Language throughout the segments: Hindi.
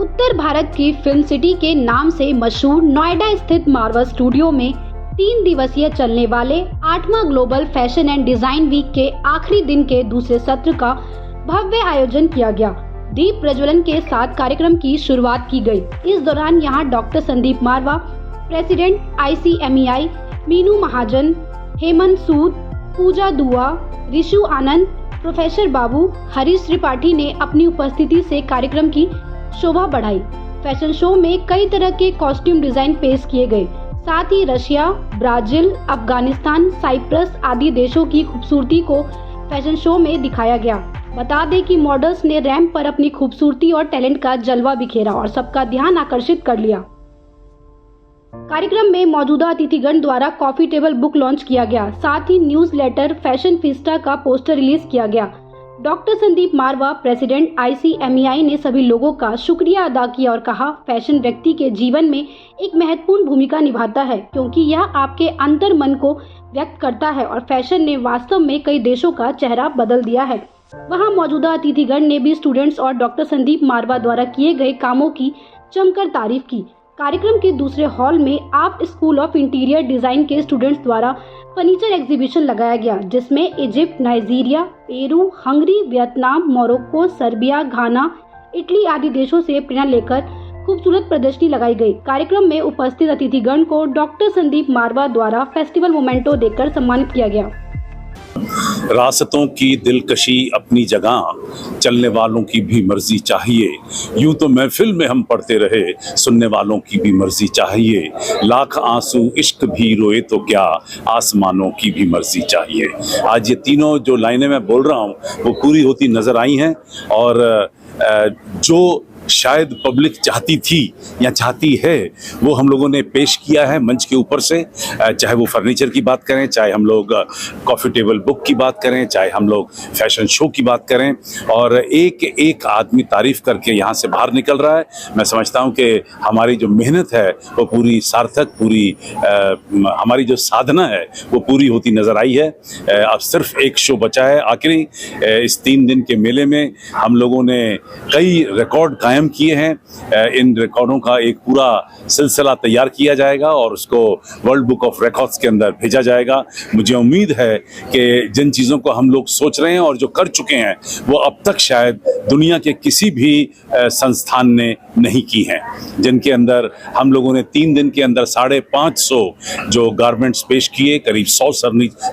उत्तर भारत की फिल्म सिटी के नाम से मशहूर नोएडा स्थित मार्वल स्टूडियो में 3 दिवसीय चलने वाले 8वां global fashion and design week के आखिरी दिन के दूसरे सत्र का भव्य आयोजन किया गया। दीप प्रज्वलन के साथ कार्यक्रम की शुरुआत की गई। इस दौरान यहां डॉक्टर संदीप मारवा, प्रेसिडेंट ICMEI, मीनू महाजन, हेमंत सूद, पूजा दुआ, ऋषु आनंद, प्रोफेसर बाबू, हरीश त्रिपाठी ने अपनी उपस्थिति से कार्यक्रम की शोभा बढ़ाई। फैशन शो में कई तरह के कॉस्ट्यूम डिजाइन पेश किए गए। साथ ही रशिया, ब्राजील, अफगानिस्तान, साइप्रस आदि देशों की खूबसूरती को फैशन शो में दिखाया गया। बता दें कि मॉडल्स ने रैंप पर अपनी खूबसूरती और टैलेंट का जलवा बिखेरा और सबका ध्यान आकर्षित कर लिया। कार्यक्रम में मौजूदा अतिथिगण द्वारा कॉफी टेबल बुक लॉन्च किया गया। साथ ही न्यूज लेटर फैशन फिस्टा का पोस्टर रिलीज किया गया। डॉक्टर संदीप मारवा, प्रेसिडेंट ICMEI ने सभी लोगों का शुक्रिया अदा किया और कहा, फैशन व्यक्ति के जीवन में एक महत्वपूर्ण भूमिका निभाता है क्योंकि यह आपके अंतर मन को व्यक्त करता है और फैशन ने वास्तव में कई देशों का चेहरा बदल दिया है। वहां मौजूदा अतिथिगण ने भी स्टूडेंट्स और डॉक्टर संदीप मारवा द्वारा किए गए कामों की जमकर तारीफ की। कार्यक्रम के दूसरे हॉल में आप स्कूल ऑफ इंटीरियर डिजाइन के स्टूडेंट्स द्वारा फर्नीचर एग्जीबिशन लगाया गया, जिसमें Egypt, Nigeria, Peru, Hungary, Vietnam, Morocco, Serbia, Ghana, Italy आदि देशों से प्रेरणा लेकर खूबसूरत प्रदर्शनी लगाई गई। कार्यक्रम में उपस्थित अतिथिगण को डॉक्टर संदीप मारवा द्वारा फेस्टिवल मोमेंटो देकर सम्मानित किया गया। रास्तों की दिलकशी अपनी जगह, चलने वालों की भी मर्जी चाहिए। यूं तो महफिल में हम पढ़ते रहे, सुनने वालों की भी मर्जी चाहिए। लाख आंसू इश्क भी रोए तो क्या, आसमानों की भी मर्जी चाहिए। आज ये तीनों जो लाइनें मैं बोल रहा हूँ वो पूरी होती नजर आई हैं और जो शायद पब्लिक चाहती थी या चाहती है वो हम लोगों ने पेश किया है मंच के ऊपर से। चाहे वो फर्नीचर की बात करें, चाहे हम लोग कॉफ़ी टेबल बुक की बात करें, चाहे हम लोग फैशन शो की बात करें, और एक एक आदमी तारीफ करके यहाँ से बाहर निकल रहा है। मैं समझता हूँ कि हमारी जो मेहनत है वो पूरी सार्थक, पूरी हमारी जो साधना है वो पूरी होती नज़र आई है। अब सिर्फ एक शो बचा है आखिरी। इस 3 दिन के मेले में हम लोगों ने कई रिकॉर्ड कायम किए हैं। इन रिकॉर्डों का एक पूरा सिलसिला तैयार किया जाएगा और उसको वर्ल्ड बुक ऑफ रिकॉर्ड्स के अंदर भेजा जाएगा। मुझे उम्मीद है कि जिन चीज़ों को हम लोग सोच रहे हैं और जो कर चुके हैं वो अब तक शायद दुनिया के किसी भी संस्थान ने नहीं की हैं, जिनके अंदर हम लोगों ने 3 दिन के अंदर 550 जो गारमेंट्स पेश किए, करीब 100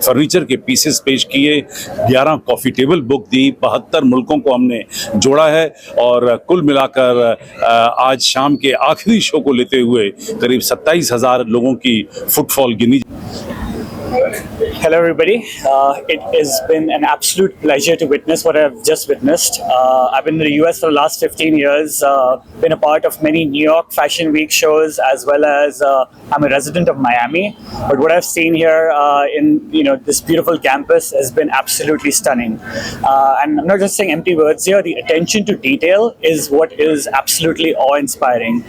फर्नीचर के पीसेस पेश किए, 11 कॉफ़ी टेबल बुक दी, 72 मुल्कों को हमने जोड़ा है और कुल मिलाकर आज शाम के आखिरी शो को लेते हुए करीब 27,000 लोगों की footfall Guinea. Hello everybody, it has been an absolute pleasure to witness what I've just witnessed. I've been in the US for the last 15 years, been a part of many New York Fashion Week shows as well as I'm a resident of Miami. But what I've seen here in this beautiful campus has been absolutely stunning. And I'm not just saying empty words here, the attention to detail is what is absolutely awe-inspiring.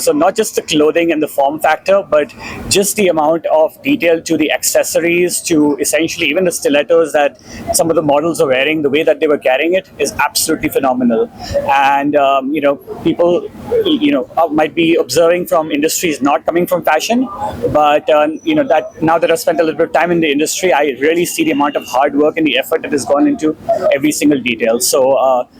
So not just the clothing and the form factor, but just the amount of detail to the accessories, to essentially even the stilettos that some of the models are wearing, the way that they were carrying it is absolutely phenomenal. And people might be observing from industries not coming from fashion, but that now that I've spent a little bit of time in the industry, I really see the amount of hard work and the effort that has gone into every single detail. So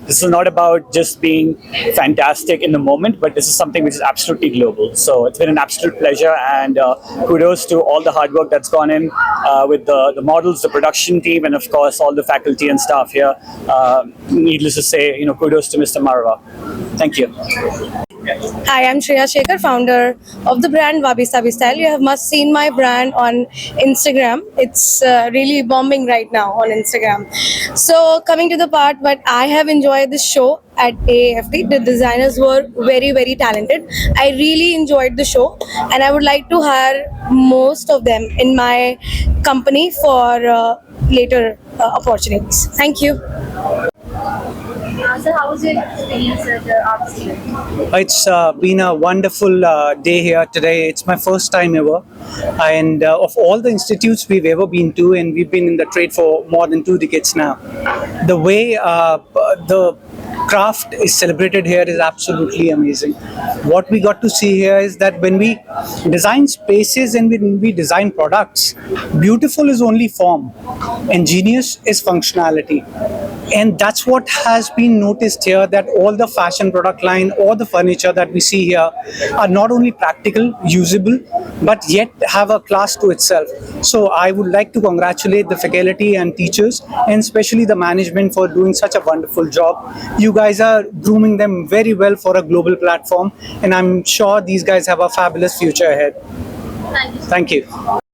this is not about just being fantastic in the moment, but this is something which is absolutely global. So it's been an absolute pleasure, and kudos to all the hard work that's gone in with the models, the production team, and of course all the faculty and staff here. Needless to say, kudos to Mr. Marwa. Thank you. Hi, I'm Shreya Shekhar, founder of the brand Wabi Sabi Style. You have must seen my brand on Instagram. It's really bombing right now on Instagram. So coming to the part, but I have enjoyed this show at AAFT. The designers were very, very talented. I really enjoyed the show, and I would like to hire most of them in my company for later opportunities. Thank you. So how was your experience at the art studio? It's been a wonderful day here today. It's my first time ever, and of all the institutes we've ever been to, and we've been in the trade for more than 2 decades now, the way the craft is celebrated here is absolutely amazing. What we got to see here is that when we design spaces and when we design products, beautiful is only form and genius is functionality. And that's what has been noticed here, that all the fashion product line or the furniture that we see here are not only practical, usable, but yet have a class to itself. So I would like to congratulate the faculty and teachers, and especially the management, for doing such a wonderful job. You guys are grooming them very well for a global platform, and I'm sure these guys have a fabulous future ahead. Thank you. Thank you.